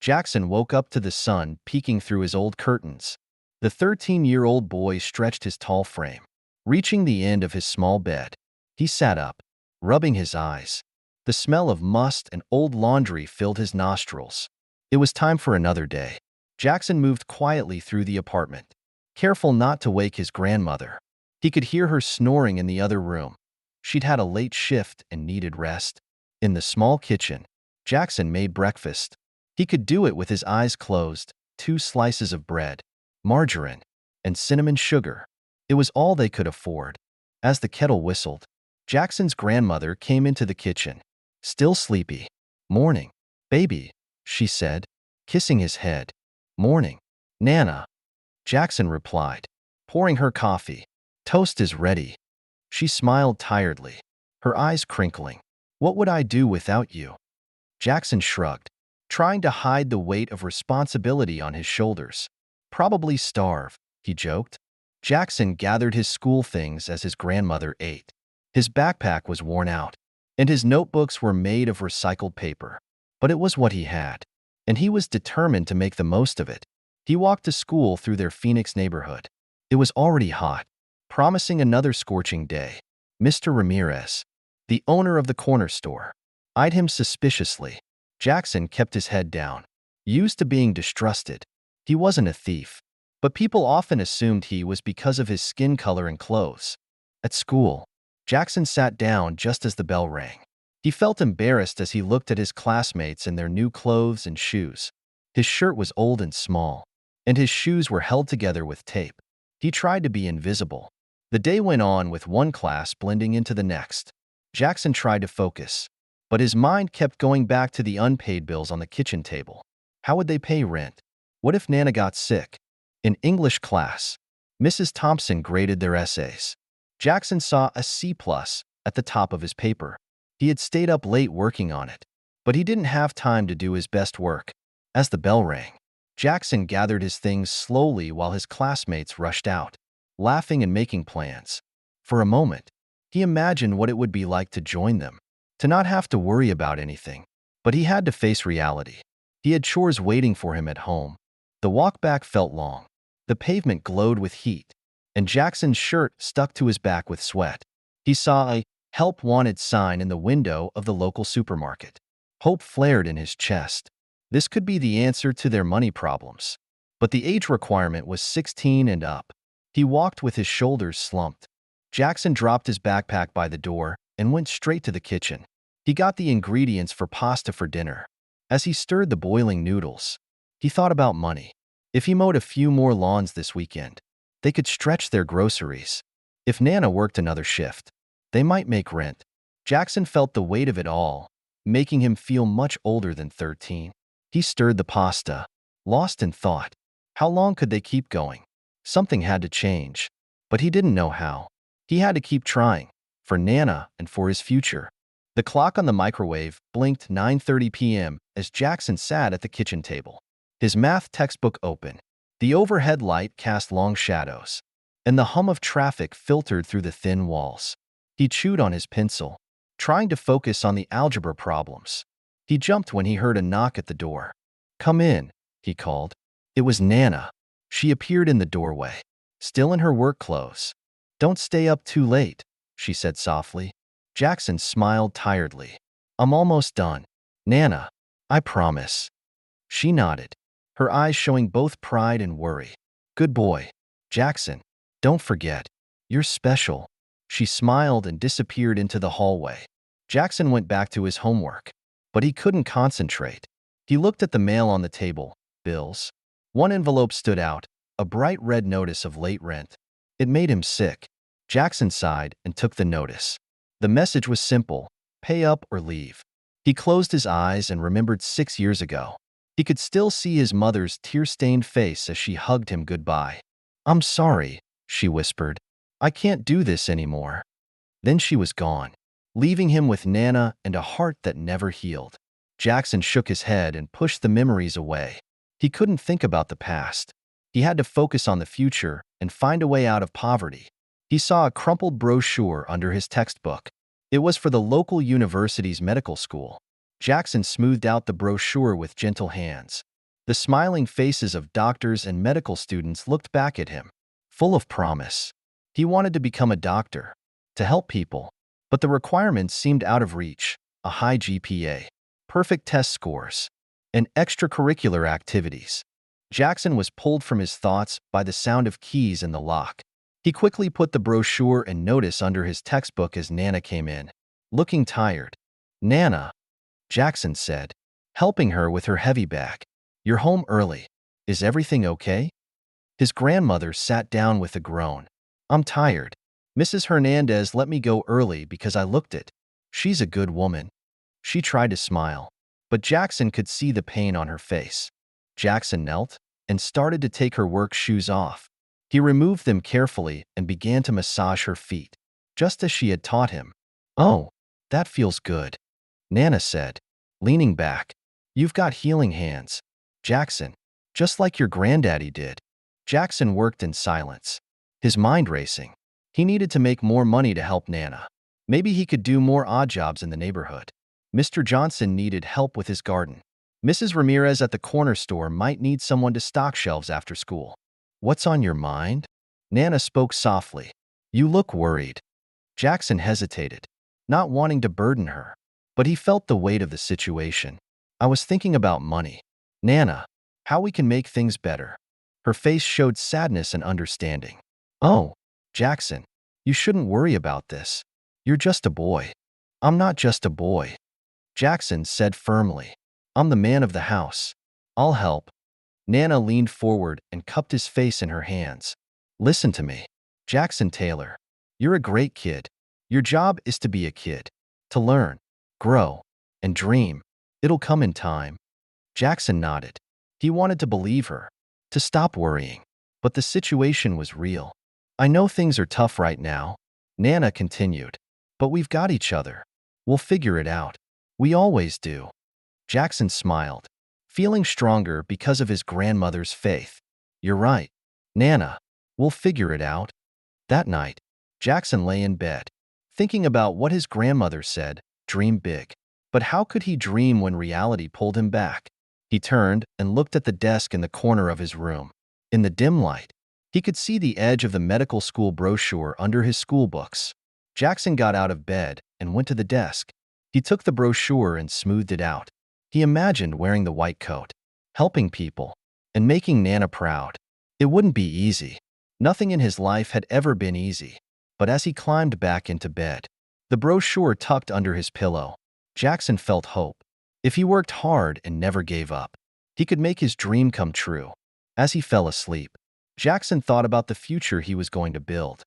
Jackson woke up to the sun peeking through his old curtains. The 13-year-old boy stretched his tall frame. Reaching the end of his small bed, he sat up, rubbing his eyes. The smell of must and old laundry filled his nostrils. It was time for another day. Jackson moved quietly through the apartment, careful not to wake his grandmother. He could hear her snoring in the other room. She'd had a late shift and needed rest. In the small kitchen, Jackson made breakfast. He could do it with his eyes closed. 2 slices of bread, margarine, and cinnamon sugar. It was all they could afford. As the kettle whistled, Jackson's grandmother came into the kitchen, still sleepy. "Morning, baby," she said, kissing his head. "Morning, Nana," Jackson replied, pouring her coffee. "Toast is ready." She smiled tiredly, her eyes crinkling. "What would I do without you?" Jackson shrugged, trying to hide the weight of responsibility on his shoulders. "Probably starve," he joked. Jackson gathered his school things as his grandmother ate. His backpack was worn out, and his notebooks were made of recycled paper. But it was what he had, and he was determined to make the most of it. He walked to school through their Phoenix neighborhood. It was already hot, promising another scorching day. Mr. Ramirez, the owner of the corner store, eyed him suspiciously. Jackson kept his head down, used to being distrusted. He wasn't a thief, but people often assumed he was because of his skin color and clothes. At school, Jackson sat down just as the bell rang. He felt embarrassed as he looked at his classmates in their new clothes and shoes. His shirt was old and small, and his shoes were held together with tape. He tried to be invisible. The day went on with one class blending into the next. Jackson tried to focus, but his mind kept going back to the unpaid bills on the kitchen table. How would they pay rent? What if Nana got sick? In English class, Mrs. Thompson graded their essays. Jackson saw a C+ at the top of his paper. He had stayed up late working on it, but he didn't have time to do his best work. As the bell rang, Jackson gathered his things slowly while his classmates rushed out, laughing and making plans. For a moment, he imagined what it would be like to join them, to not have to worry about anything. But he had to face reality. He had chores waiting for him at home. The walk back felt long. The pavement glowed with heat, and Jackson's shirt stuck to his back with sweat. He saw a "Help Wanted" sign in the window of the local supermarket. Hope flared in his chest. This could be the answer to their money problems. But the age requirement was 16 and up. He walked with his shoulders slumped. Jackson dropped his backpack by the door and went straight to the kitchen. He got the ingredients for pasta for dinner. As he stirred the boiling noodles, he thought about money. If he mowed a few more lawns this weekend, they could stretch their groceries. If Nana worked another shift, they might make rent. Jackson felt the weight of it all, making him feel much older than 13. He stirred the pasta, lost in thought. How long could they keep going? Something had to change, but he didn't know how. He had to keep trying, for Nana and for his future. The clock on the microwave blinked 9:30 p.m. as Jackson sat at the kitchen table, his math textbook open. The overhead light cast long shadows, and the hum of traffic filtered through the thin walls. He chewed on his pencil, trying to focus on the algebra problems. He jumped when he heard a knock at the door. "Come in," he called. It was Nana. She appeared in the doorway, still in her work clothes. "Don't stay up too late," she said softly. Jackson smiled tiredly. "I'm almost done, Nana. I promise." She nodded, her eyes showing both pride and worry. "Good boy, Jackson. Don't forget, you're special." She smiled and disappeared into the hallway. Jackson went back to his homework, but he couldn't concentrate. He looked at the mail on the table, bills. One envelope stood out, a bright red notice of late rent. It made him sick. Jackson sighed and took the notice. The message was simple: pay up or leave. He closed his eyes and remembered 6 years ago. He could still see his mother's tear-stained face as she hugged him goodbye. "I'm sorry," she whispered. "I can't do this anymore." Then she was gone, leaving him with Nana and a heart that never healed. Jackson shook his head and pushed the memories away. He couldn't think about the past. He had to focus on the future and find a way out of poverty. He saw a crumpled brochure under his textbook. It was for the local university's medical school. Jackson smoothed out the brochure with gentle hands. The smiling faces of doctors and medical students looked back at him, full of promise. He wanted to become a doctor, to help people, but the requirements seemed out of reach: a high GPA, perfect test scores, and extracurricular activities. Jackson was pulled from his thoughts by the sound of keys in the lock. He quickly put the brochure and notice under his textbook as Nana came in, looking tired. "Nana," Jackson said, helping her with her heavy bag. "You're home early. Is everything okay?" His grandmother sat down with a groan. "I'm tired. Mrs. Hernandez let me go early because I looked it. She's a good woman." She tried to smile, but Jackson could see the pain on her face. Jackson knelt and started to take her work shoes off. He removed them carefully and began to massage her feet, just as she had taught him. "Oh, that feels good," Nana said, leaning back. "You've got healing hands, Jackson, just like your granddaddy did." Jackson worked in silence, his mind racing. He needed to make more money to help Nana. Maybe he could do more odd jobs in the neighborhood. Mr. Johnson needed help with his garden. Mrs. Ramirez at the corner store might need someone to stock shelves after school. "What's on your mind?" Nana spoke softly. "You look worried." Jackson hesitated, not wanting to burden her, but he felt the weight of the situation. "I was thinking about money, Nana, how we can make things better." Her face showed sadness and understanding. "Oh, Jackson, you shouldn't worry about this. You're just a boy." "I'm not just a boy," Jackson said firmly. "I'm the man of the house. I'll help." Nana leaned forward and cupped his face in her hands. "Listen to me, Jackson Taylor. You're a great kid. Your job is to be a kid, to learn, grow, and dream. It'll come in time." Jackson nodded. He wanted to believe her, to stop worrying, but the situation was real. "I know things are tough right now," Nana continued, "but we've got each other. We'll figure it out. We always do." Jackson smiled, feeling stronger because of his grandmother's faith. "You're right, Nana. We'll figure it out." That night, Jackson lay in bed, thinking about what his grandmother said: dream big. But how could he dream when reality pulled him back? He turned and looked at the desk in the corner of his room. In the dim light, he could see the edge of the medical school brochure under his school books. Jackson got out of bed and went to the desk. He took the brochure and smoothed it out. He imagined wearing the white coat, helping people, and making Nana proud. It wouldn't be easy. Nothing in his life had ever been easy. But as he climbed back into bed, the brochure tucked under his pillow, Jackson felt hope. If he worked hard and never gave up, he could make his dream come true. As he fell asleep, Jackson thought about the future he was going to build.